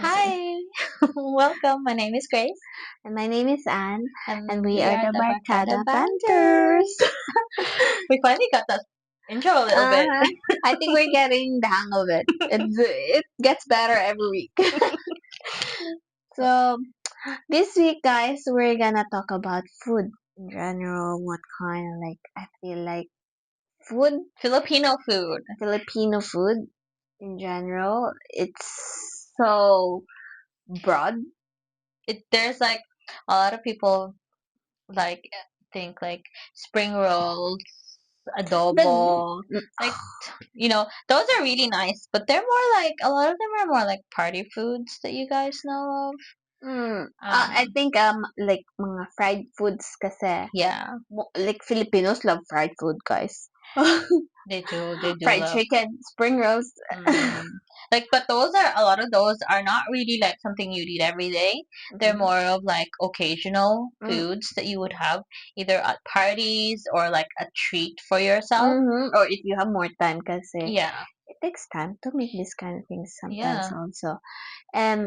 Hi, welcome. My name is Grace, And my name is Anne, and and we we are are the the Barkada Barkada Banters. Banters. We finally got that intro a little bit. Uh-huh. I think we're getting the hang of it. It gets better every week. So, this week, guys, we're gonna talk about food in general. What kind of I feel like food, Filipino food. Filipino food in general, it's so broad. There's like a lot of people like think like spring rolls, But adobo, like those are really nice, but they're more like a lot of them are more like party foods that you guys know of. I think like mga fried foods kasi Yeah, like Filipinos love fried food, guys. they do Fried love. chicken, spring rolls. Mm. Like, but those are a lot of those are not really like something you'd eat every day. They're Mhm. more of like occasional Mm. foods that you would have either at parties or like a treat for yourself. Or if you have more time, kasi Yeah, it takes time to make these kind of things sometimes yeah. also. Um,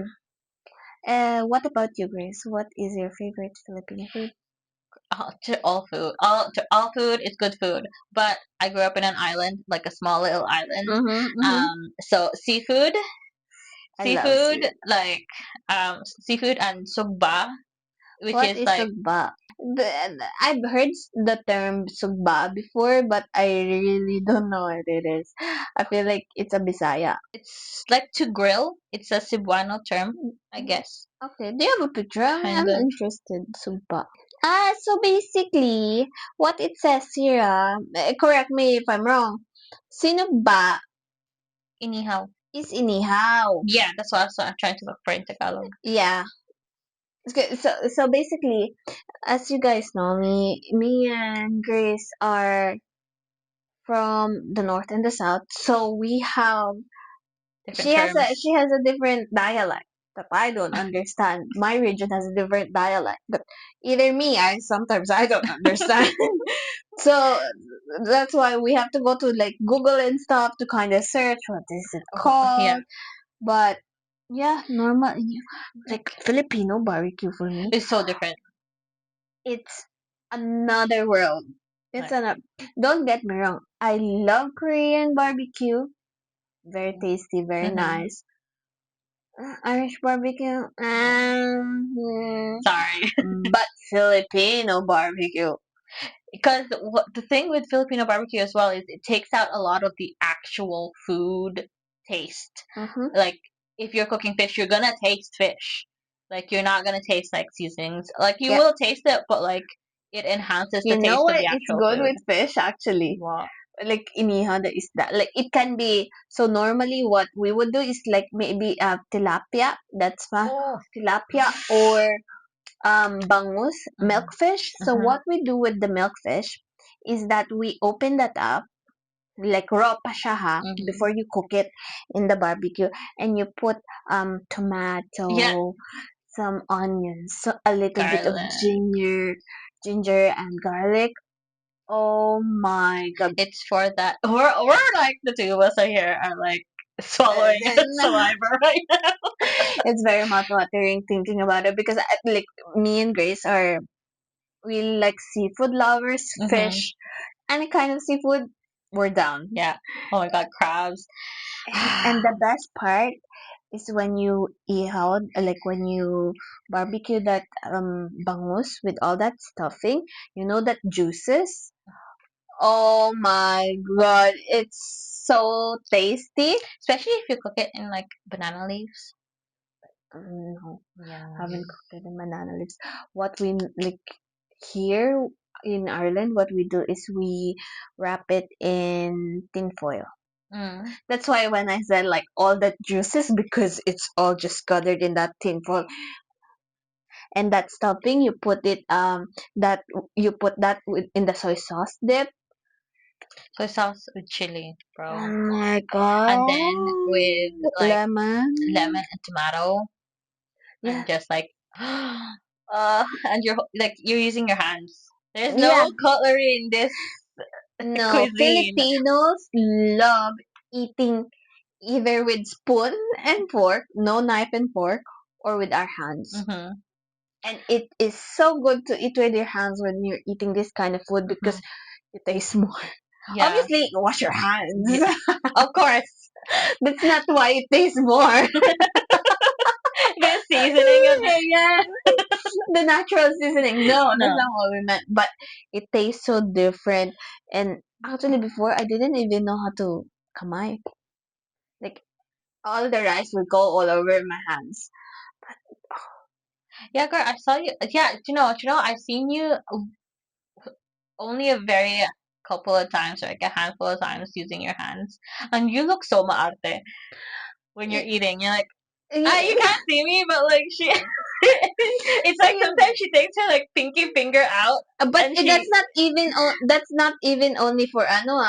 what about you, Grace? What is your favorite Filipino food? All food is good food. But I grew up in an island, like a small little island. Mm-hmm. So I love seafood, seafood. like seafood and sugba, which What is is like sugba? I've heard the term sugba before, but I really don't know what it is. I feel like it's a Bisaya. it's like to grill. It's a Cebuano term, I guess. Okay, do you have a picture? I'm Kind of. interested. Sugba. So basically, what it says here, correct me if I'm wrong, sinugba Inihaw. is inihaw. Yeah, that's what I'm trying to look for in Tagalog. Yeah. Okay, so basically, as you guys know, me and Grace are from the north and the south, so we have Different terms. she has a different dialect that I don't understand. My region has a different dialect, but either me, I don't understand. So that's why we have to go to like Google and stuff to kind of search what is it Yeah, called. But yeah, normal like Filipino barbecue for me, it's so different. it's another world. It's Like, an Don't get me wrong. I love Korean barbecue. Very tasty, very hmm nice. Irish barbecue, sorry, but Filipino barbecue. because the thing with Filipino barbecue as well is it takes out a lot of the actual food taste. Mm-hmm. Like if you're cooking fish, you're gonna taste fish. Like you're not gonna taste like seasonings. Like you Yeah, will taste it, but like it enhances the you know taste of what? the It's actual good food. with fish actually. Wow. Like inihaw the isda. Like it can be. So normally, what we would do is like maybe tilapia. That's Oh. tilapia or bangus Mm. milkfish. So Uh-huh. what we do with the milkfish is that we open that up like raw pa siya ha, Mm-hmm. before you cook it in the barbecue, and you put Yeah, tomato, some onions, so a little bit of garlic. ginger and garlic. Oh my god. It's for that. We're like the two of us are here are like swallowing saliva right now. It's very mouth-watering thinking about it because like me and Grace are really like seafood lovers, Mm-hmm. fish, any kind of seafood, we're down. Yeah. Oh my god, crabs. And the best part is when you ihaw, like when you barbecue that bangus with all that stuffing, you know that juices. Oh my god, it's so tasty. Especially if you cook it in like banana leaves. No, Yeah. haven't cooked it in banana leaves. What we like here in Ireland, what we do is we wrap it in tin foil. Mm. That's why when I said like all that juices, because it's all just gathered in that tin foil, and that stuffing you put it that you put that in the soy sauce dip. Soy sauce with chili, Oh bro. my And then with god, like lemon. lemon and tomato Yeah, and just like and you're using your hands. There's yeah. no cutlery in this No, cuisine. Filipinos love eating either with spoon and fork, no knife and fork, or with our hands. Mm-hmm. And it is so good to eat with your hands when you're eating this kind of food because Mm-hmm. it tastes more. Yeah. Obviously, wash your hands. Yeah. Of course. That's not why it tastes more. The seasoning of Yeah, the natural seasoning. No, that's no. not what we meant. But it tastes so different. And actually, before I didn't even know how to kamay. Like all the rice would go all over my hands. Yeah, girl, I saw you. Yeah, I've seen you only a very couple of times, or like a handful of times, using your hands, and you look so maarte when you're Y- eating. You're like, you y- can't see me, but like she, it's like sometimes she takes her like pinky finger out, But and that's she, not even that's not even only for ano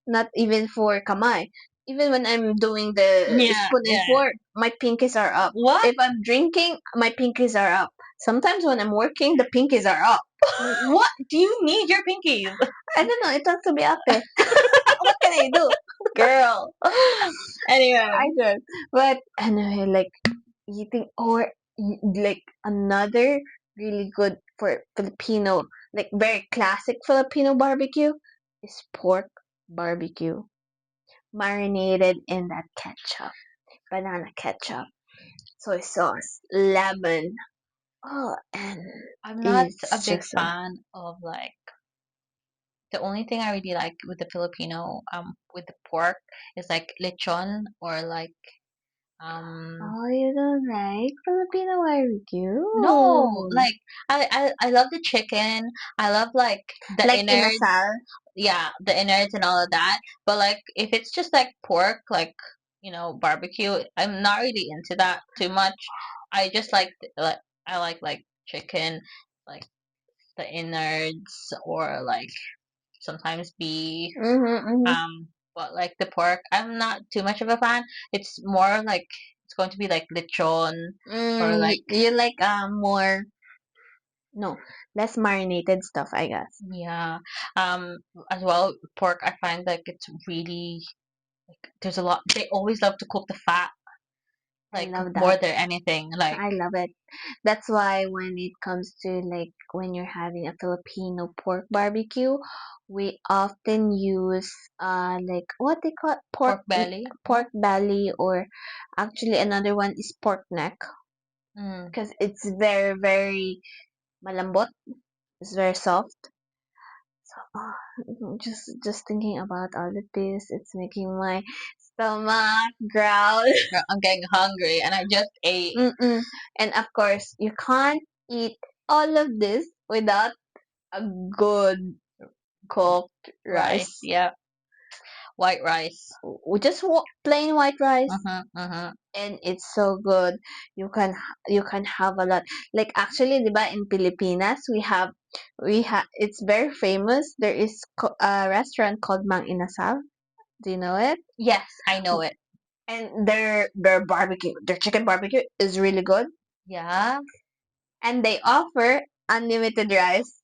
not even for kamay. Even when I'm doing the yeah, spoon and yeah. fork, my pinkies are up. What? If I'm drinking, my pinkies are up. Sometimes when I'm working, the pinkies are up. What do you need your pinkies, I don't know. It has to be up. Eh. What can I do? girl? Anyway, I don't. But anyway, like eating or like another really good for Filipino, like very classic Filipino barbecue is pork barbecue, marinated in that ketchup, banana ketchup, soy sauce, lemon. Oh, and I'm not a it's big just fan of like. The only thing I really like with the Filipino with the pork is like lechon, or like um oh, you don't like Filipino barbecue? no, like I love the chicken. I love like the Like innards, inasal? yeah, the innards and all of that. But like if it's just like pork, like barbecue, I'm not really into that too much. I just like I like chicken, like the innards, or like sometimes beef. Mm-hmm, mm-hmm. But like the pork, I'm not too much of a fan. It's more like it's going to be like lechon, or like You like more no less marinated stuff, I guess. yeah. Um, as well, pork. I find like it's really like there's a lot. They always love to cook the fat I like love more that. than anything. Like I love it. That's why when it comes to like when you're having a Filipino pork barbecue, we often use like what they call pork belly. pork belly, or actually another one is pork neck Mm. because it's very very malambot. It's very soft. So just thinking about all of this, it's making my stomach growl. Girl, I'm getting hungry, and I just ate Mm-mm. And of course, you can't eat all of this without a good cooked rice. rice. Yeah, white rice. Just plain white rice, Mhm, mhm. and it's so good. You can have a lot. Like actually, diba in Pilipinas we have it's very famous. There is a restaurant called Mang Inasal. Do you know it? Yes, I know it. And their barbecue, their chicken barbecue is really good, Yeah. and they offer unlimited rice.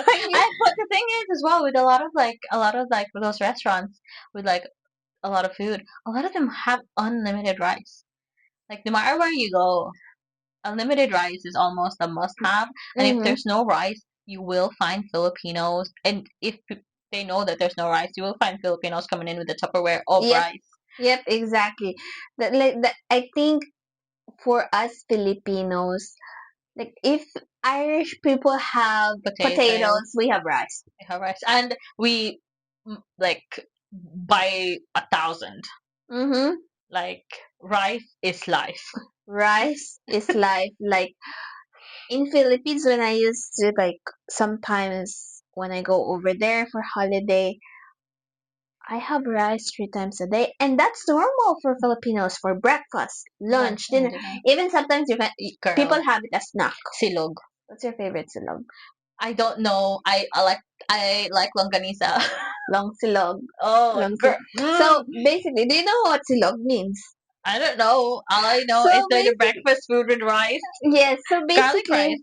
I mean, But the thing is, as well, with a lot of like those restaurants with like a lot of food, a lot of them have unlimited rice. Like no matter where you go, unlimited rice is almost a must-have. And if mm-hmm. there's no rice, you will find Filipinos. And if they know that there's no rice, you will find Filipinos coming in with a Tupperware of Yep, rice, yep, exactly. I think for us Filipinos, like if Irish people have potatoes. potatoes, we have rice. We have rice, and we like by 1,000. Mm-hmm. Like rice is life. Rice is life. Like in Philippines, when I used to like sometimes when I go over there for holiday, I have rice 3 times a day, and that's normal for Filipinos for breakfast, Lunch lunch, and dinner. dinner. Even sometimes people Girl, have it as snack. silog. What's your favorite silog? I don't know. I like longanisa. Long silog. Oh, Long girl. silog. So Mm, basically, do you know what silog means? I don't know. All I know is So they're the basically, breakfast food with rice, yes. So garlic basically, rice,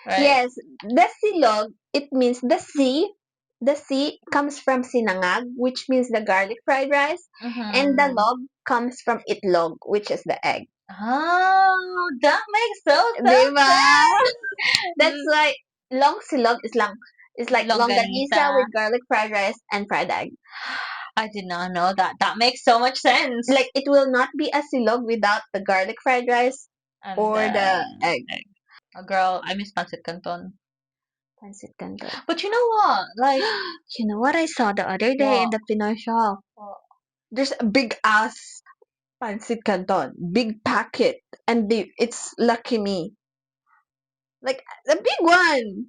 right? yes, the silog. It means the C. The C comes from sinangag, which means the garlic fried rice, and the Mm-hmm. log. comes from itlog, which is the egg. Oh, that makes so Diba? That's sense. why long silog is like Longanisa. longanisa with garlic fried rice and fried egg. I did not know that. That makes so much sense. Like it will not be a silog without the garlic fried rice And or the egg. egg. Oh, girl, I miss pancit canton. Pancit canton. But you know what? Like, You know what I saw the other day in what? the Pinoy shop? What? There's a big ass pancit canton, big packet, and it's Lucky Me, like the big one,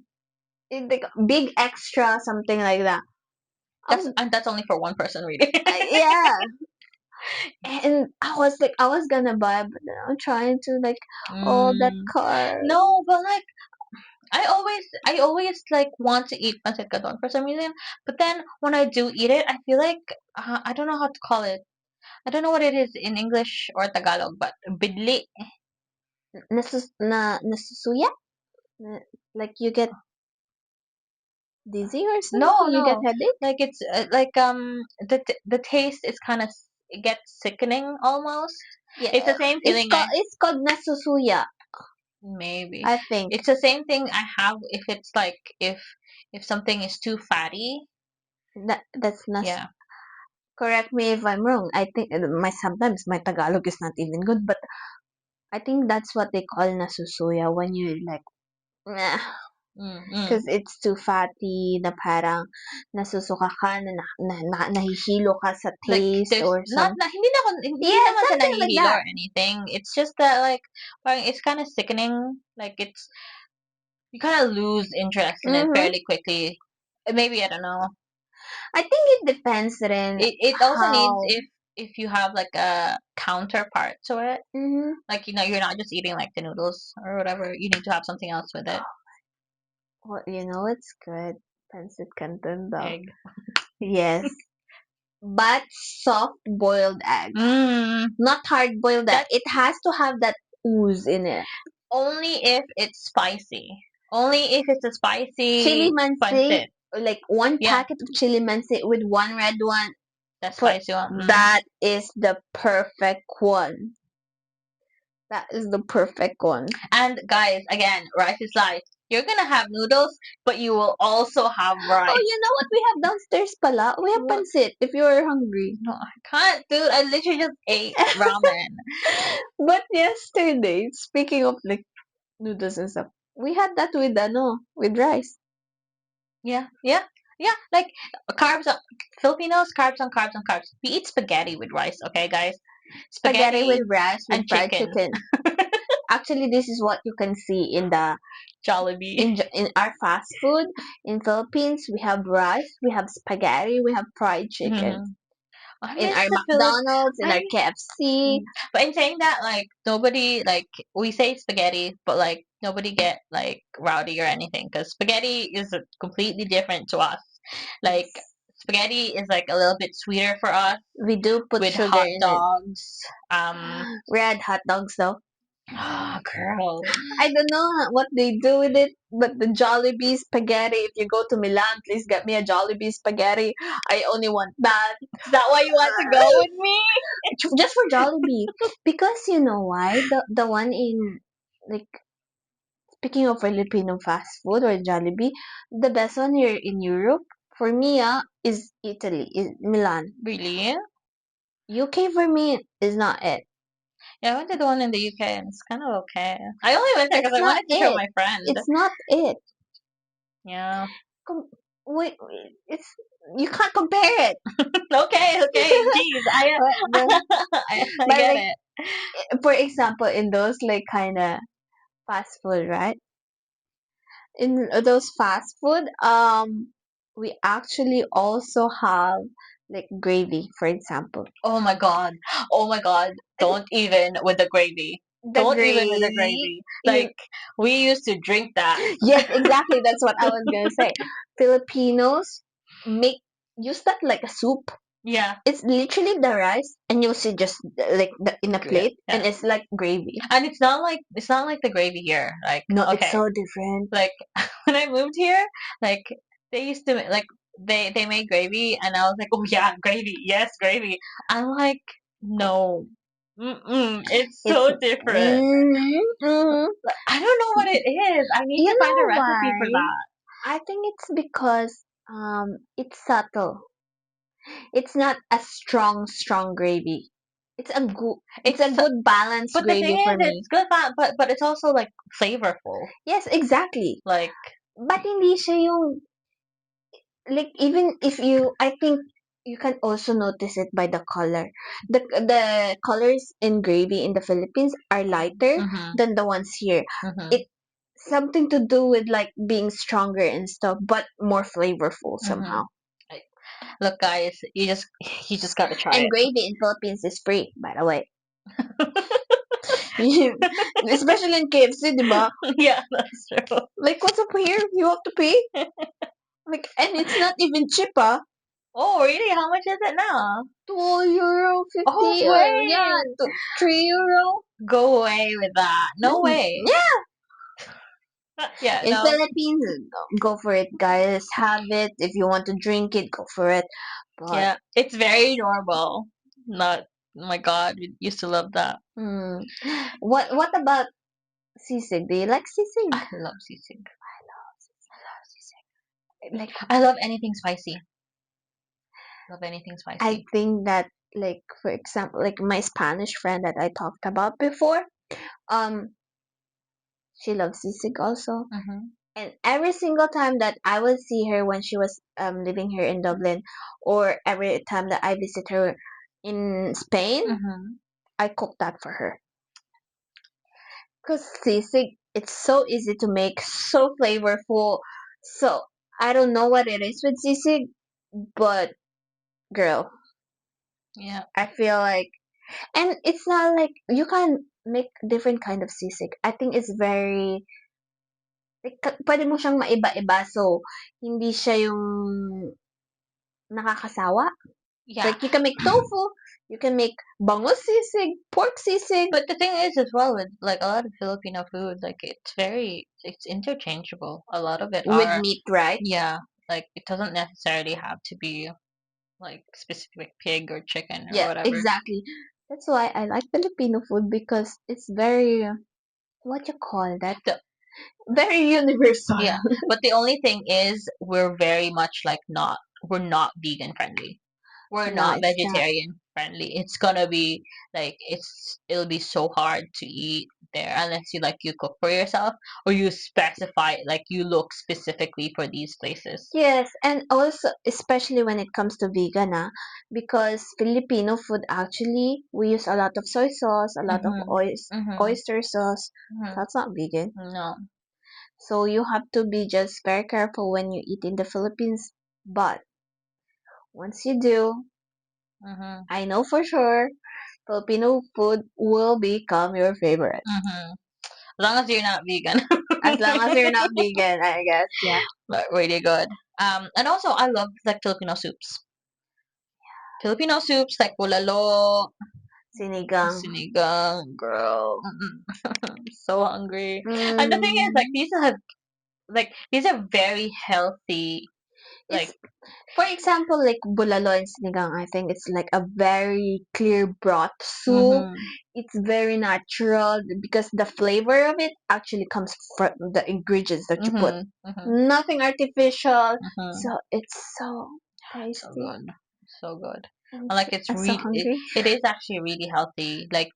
like big extra, something like that. That's only for one person reading. Yeah, and I was gonna buy, but then I'm trying to like all that Mm, car. no, but like I always like want to eat pancit canton for some reason. But then when I do eat it, I feel like I don't know how to call it. I don't know what it is in English or Tagalog, but bidli. Nasusuya. Like you get dizzy or No, something, you get no. headache. Like it's the taste is kind of it gets sickening almost. Yeah, It's the same feeling I it's called nasusuya, maybe. I think. It's the same thing I have if it's like if something is too fatty. That's nas. Yeah. Correct me if I'm wrong. I think my sometimes my Tagalog is not even good, but I think that's what they call nasusuya when you like, Mm-mm. because it's too fatty, na parang nasusuka ka, nahihilo ka sa Like taste there's or not some. na hindi Yeah, naman sa something like nahihilo that. or anything. It's just that like parang it's kind of sickening. Like it's you kind of lose interest in it Mm-hmm. fairly quickly. Maybe I don't know. I think it depends then It also needs how. if you have like a counterpart to it. Mm-hmm. Like you're not just eating like the noodles or whatever. You need to have something else with it. Well, it's good. Pancit canton though. Egg. Yes. But soft boiled egg. Mm. Not hard boiled egg. That's It has to have that ooze in it. only if it's spicy. Only if it's a Chili spicy mansi, pancit. like one Yeah, packet of chili mansi with one red one. that For spicy one. that is the perfect one. That is the perfect one. And guys, again, rice is life. You're gonna have noodles, but you will also have Oh, rice. you know what we have downstairs pala? We have What? pancit if you're hungry. No, I can't, dude. I literally just ate ramen. But yesterday, speaking of like noodles and stuff, we had that with with rice. Yeah, yeah, yeah. Like carbs. Filipinos, carbs on carbs on carbs. We eat spaghetti with rice, okay, guys? Spaghetti Spaghetti with rice with and fried chicken. chicken. Actually, this is what you can see in the Jollibee. in our fast food in Philippines. We have rice, we have spaghetti, we have fried chicken. Mhm. I In miss our the Philip. McDonald's, in our I KFC, Mm. But in saying that, like nobody like we say spaghetti, but like nobody get like rowdy or anything because spaghetti is completely different to us. Like yes, spaghetti is like a little bit sweeter for us we do put with sugar hot in it. dogs. Red hot dogs though. Oh, girl. I don't know what they do with it, but the Jollibee spaghetti. If you go to Milan, please get me a Jollibee spaghetti. I only want that. Is that why you want to go with me? Just for Jollibee, because you know why the one in like speaking of Filipino fast food or Jollibee, the best one here in Europe for me is Italy, is Milan. Really? UK for me is not it. Yeah, I went to the one in the UK and it's kind of okay. I only went there It's because I not wanted to show it. my friend. It's not it. Yeah. Wait, it's you can't compare it. Okay, okay. Jeez, But I but get like it. for example, in those like kind of fast food, right? In those fast food, we actually also have like gravy, for example. Oh my god. Oh my god. Don't even with the gravy. The Don't even with the gravy, gravy. you Like we used to drink that. yes, exactly. That's what I was gonna say. Filipinos make use that like a soup. Yeah. It's literally the rice, and you'll see just like in a Good. plate, and Yeah. it's like gravy. And it's not like the gravy here. Like No, it's okay. so different. Like when I moved here, like they used to like they made gravy and I was like, "Oh yeah, gravy. Yes, gravy." I'm like No. Mm-mm. It's It's so different. Like, I don't know what it is. I need You to find a know recipe for why? that. I think it's because it's subtle. It's not a strong gravy. It's a It's good balanced but the thing gravy for is, me. it's good, but it's also like flavorful. Yes, exactly. Like But hindi siya yung like even if you I think you can also notice it by the color. The colors in gravy in the Philippines are lighter mm-hmm, than the ones here. mm-hmm, It something to do with like being stronger and stuff, but more flavorful mm-hmm. somehow. Look, guys, you just gotta try And it. gravy in Philippines is free, by the way. Especially in KFC, diba? Yeah, that's true. Like, what's up here? You have to pay? Like, and it's not even cheap, ah. Oh, really? How much is it now? €2, Oh, 50, yeah, wait. €3. Go away with that. No way. Yeah, Yeah, in no. Philippines, go for it, guys. Have it. If you want to drink it, go for it. But, Yeah, it's very normal. Not, oh my God, we used to love that. hmm, what about sisig? Do you like sisig? I love sisig. I love sisig. Like, I love anything spicy. Love anything I spicy. think that, like, for example, like my Spanish friend that I talked about before, um, she loves sisig also. Mm-hmm. And every single time that I would see her when she was living here in Dublin, or every time that I visit her in Spain, Mm-hmm. I cook that for her. Because sisig, it's so easy to make, so flavorful. So I don't know what it is with sisig, but girl, Yeah. I feel like, and it's not like you can make different kind of sisig. I think it's very, like, pwede mo siyang maiba-iba. So, hindi siya yung nakakasawa. Yeah. Like, you can make tofu, you can make bangus sisig, pork sisig, But the thing is, as well, with like a lot of Filipino food, like it's interchangeable. A lot of it with are, meat, right? yeah, like it doesn't necessarily have to be like specific pig or chicken or Yeah, whatever. exactly. That's why I like Filipino food because it's very, what you call that? The, Very universal. yeah, but the only thing is, we're not vegan friendly. We're No, not it's not. vegetarian friendly. It's gonna be like it'll be so hard to eat there unless you cook for yourself or you specify like you look specifically for these places. Yes, and also especially when it comes to vegan, because Filipino food actually we use a lot of soy sauce, a lot of Mhm. Mhm. oyster sauce. Mhm. That's not vegan. No. So you have to be just very careful when you eat in the Philippines. But once you do, Mhm. I know for sure Filipino food will become your favorite. Mhm. As long as you're not vegan. As long as you're not vegan, I guess. Yeah. But really good. And also I love like Filipino soups. Filipino soups like bulalo, Sinigang. sinigang, girl. So hungry. And the thing is, like Mm, these are very healthy. it's Like, For example, like bulalo and sinigang, I think it's like a very clear broth soup. mhm, It's very natural because the flavor of it actually comes from the ingredients that you put. mhm, mhm, Nothing artificial. So mhm. it's so So tasty. good, so good. I'm, And like it's I'm so really, hungry. it is actually really healthy. Like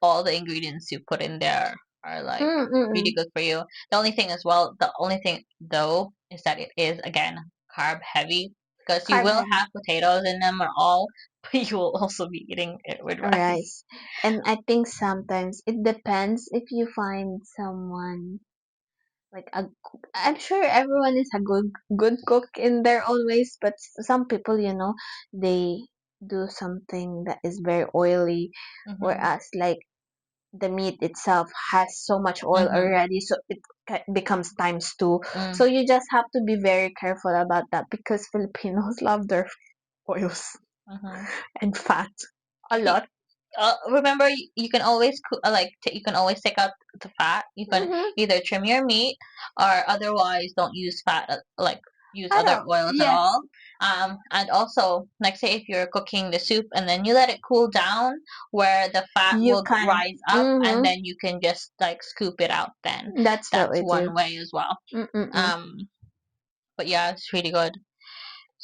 all the ingredients you put in there are like really Mm-mm. good for you. The only thing as well, the only thing though is that it is again carb heavy because you Carb will heavy. have potatoes in them or all, but you will also be eating it with rice. Rice. And I think sometimes it depends if you find someone like I'm sure everyone is a good cook in their own ways, but some people, they do something that is very oily, Mhm, whereas like the meat itself has so much oil mhm, already, so it becomes times two. mm, So you just have to be very careful about that because Filipinos love their oils mhm. and fat a lot. Remember, you can always you can always take out the fat. You can Hmm. either trim your meat or otherwise don't use fat. Like use I other don't. oils at Yes, all. And also, like say if you're cooking the soup and then you let it cool down, where the fat you will can. rise up, and Mm-hmm. then you can just like scoop it out. Then That's what that's we do. one way as well. Mm-mm-mm. Um, but yeah, it's really good.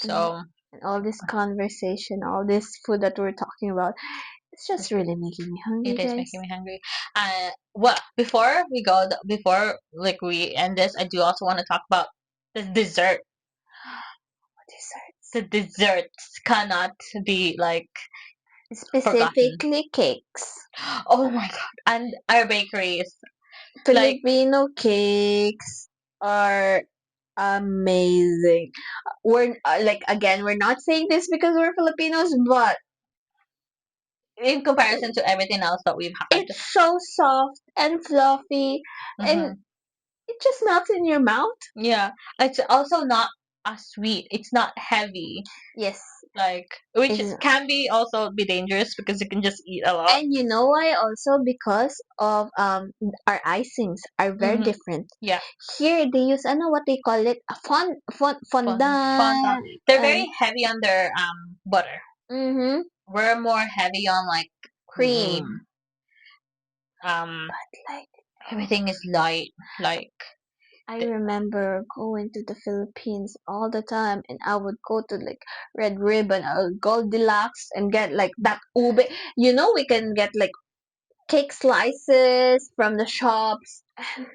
And, So and all this conversation, all this food that we're talking about, it's just it's really making me hungry, It is guys. making me hungry. Well, before we go, before like we end this, I do also want to talk about the dessert. Desserts. The desserts cannot be like forgotten. Specifically cakes. Oh my god! And our bakeries, like Filipino cakes are amazing. We're like again, we're not saying this because we're Filipinos, but in comparison to everything else that we've had. it's so soft and fluffy, and Hmm. it just melts in your mouth. Yeah, it's also not as sweet. It's not heavy. Yes, Like which it's, can be also be dangerous because you can just eat a lot. and you know why? Also because of our icings are very Hmm. different. Yeah, Here they use I know what they call it, a fondant. fondant, They're and very heavy on their butter. mm-hmm, We're more heavy on like cream. cream. Um, But like everything is light. Like I the, remember going to the Philippines all the time, and I would go to like Red Ribbon or Goldilocks and get like that ube. You know, we can get like cake slices from the shops.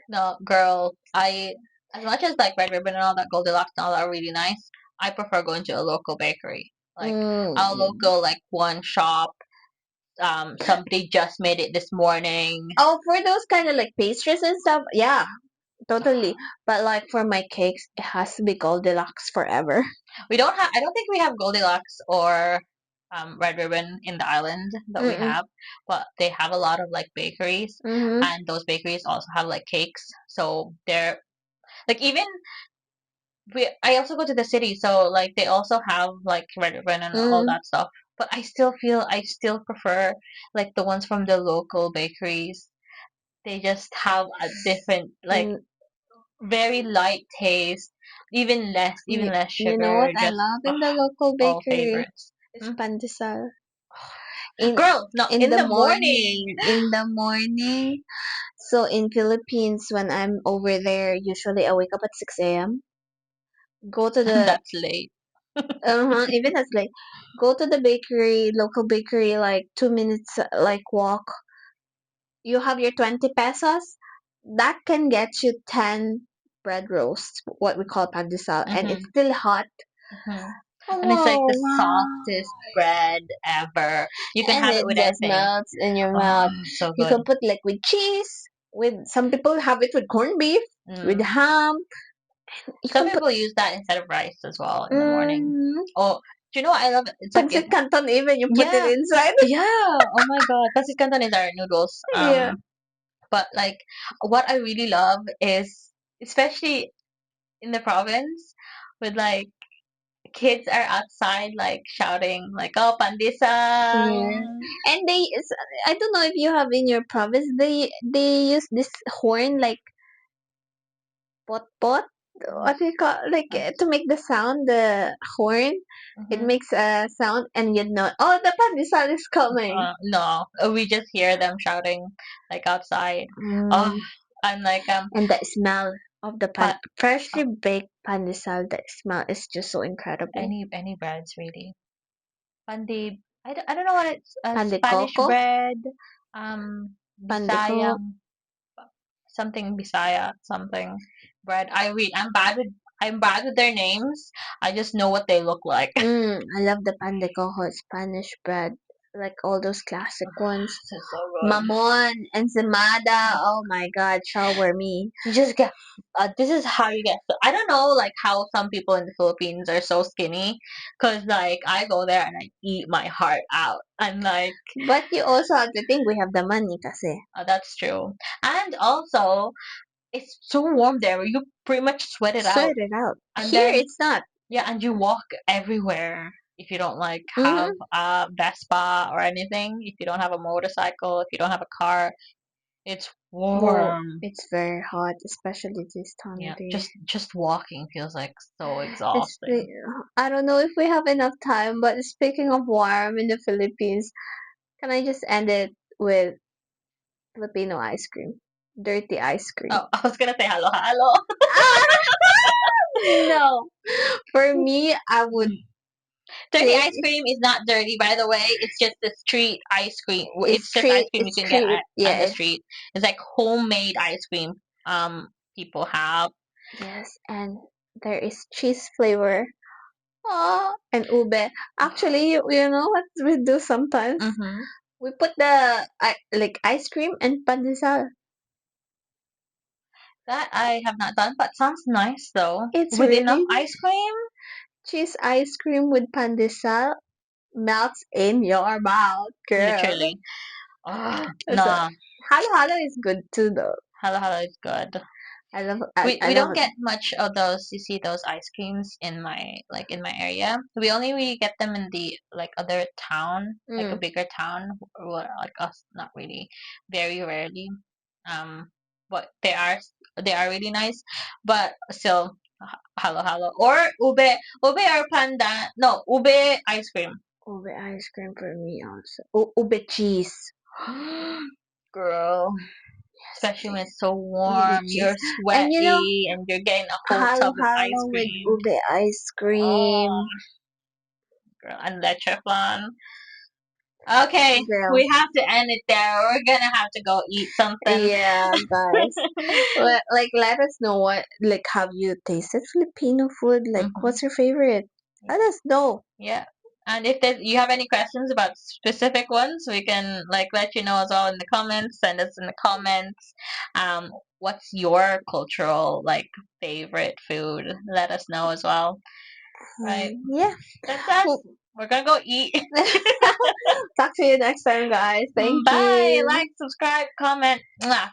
no girl. I as much as like Red Ribbon and all that Goldilocks and all that are really nice. I prefer going to a local bakery. Like a Mm. local like one shop. Somebody just made it this morning. Oh, for those kind of like pastries and stuff, yeah, totally. But like for my cakes, it has to be Goldilocks forever. We don't have. I don't think we have Goldilocks or Red Ribbon in the island that we Mm-mm. have, but they have a lot of like bakeries, Mm-hmm. and those bakeries also have like cakes. So they're like even we. I also go to the city, so like they also have like Red Ribbon and all Mm. that stuff. But I still prefer like the ones from the local bakeries. They just have a different like You, very light taste, even less you know what sugar. I Just love in the local all bakery? favorites. It's Hmm? pandesal. In Girl, no, in in the the morning. morning, in the morning. So in Philippines, when I'm over there, usually I wake up at 6 a.m. Go to the That's late. even as like go to the bakery, local bakery, like 2 minutes like walk. You have your 20 pesos. That can get you 10 bread roasts, what we call pandesal, and it's Hmm. still hot. Hmm. Oh, And it's like the wow. softest bread ever. You can And have it it with just anything. melts in your Oh, mouth. so You good. can put like with cheese, with some people have it with corned beef, with Mm. ham. You Some can put people use that instead of rice as well in the morning. mm, Oh, do you know what I love? It's like pancit canton even you put it yeah, inside. yeah. Oh my god, pancit canton is our noodles. Yeah. But like what I really love is especially in the province with like kids are outside like shouting like oh Yeah. pandesal. And I don't know if you have in your province they use this horn like pot pot. What do you call like to make the sound the horn? It Mm-hmm. makes a sound and you know oh the pandesal is coming. No, we just hear them shouting like outside. Oh, Mm. and like And the smell of the but freshly baked pandesal, the smell is just so incredible. any breads really. Pandi, I don't know what it's Pan de Spanish coco, bread, pan de coco. Bisayang something Bisaya something bread. I'm bad with their names. I just know what they look like. I love the pan de coco, Spanish bread, like all those classic ones. It's so good. Mamon, ensaymada. Oh my God, shower me. You just get. This is how you get. I don't know, like how some people in the Philippines are so skinny, cause like I go there and I eat my heart out. I'm like, But you also have to think we have the money kasi. that's true. And also, it's so warm there. You pretty much sweat it out, Sort it out. and Here then it's not. yeah, and you walk everywhere. If you don't like have Mm-hmm. a Vespa or anything, if you don't have a motorcycle, if you don't have a car, It's Well, warm. it's very hot, especially this time Yeah, of the year. just walking feels like so It's, exhausting. I don't know if we have enough time, but speaking of warm in the Philippines, can I just end it with Filipino ice cream? Dirty ice cream. Oh, I was gonna say hello, hello. Ah, no. For me, I would Dirty pick ice cream is not dirty, by the way. It's just the street ice cream. It's just ice cream you it's can get treat. on Yeah, the it's street. It's like homemade ice cream. People have. yes, and there is cheese flavor. Oh, and ube. Actually, you know what we do sometimes? Mm-hmm. We put the like ice cream and pandesal. That I have not done, but sounds nice though. It's With enough really ice cream, cheese ice cream with pandesal melts in your mouth, girl. literally. Oh, So, nah. halo halo is good too, though. Hello, hello is good. I We love don't get much of those. You see those ice creams in my area. We only really get them in the like other town, like a mm, bigger town, or like us. Not really, very rarely. Um, but they are really nice. But still, hello, hello, or ube or panda. No, ube ice cream. ube ice cream for me also. Ube cheese. Girl, Yes, especially when it's so ube warm, cheese. you're And you know, sweaty and you're getting a whole halo tub of halo ice with cream. ube ice Oh, cream. girl, and lechon. Okay, Girl. we have to end it there. We're gonna have to go eat something. Yeah, guys. Like, let us know what, like, have you tasted Filipino food? Like, Hmm. what's your favorite? Let us know. Yeah. And if you have any questions about specific ones, we can like let you know as well in the comments. Send us in the comments. What's your cultural like favorite food? Let us know as well. Right. Yeah. That's us. Well, We're gonna go eat. talk to you next time, guys. Thank Bye. you. Like, subscribe, comment. Mwah.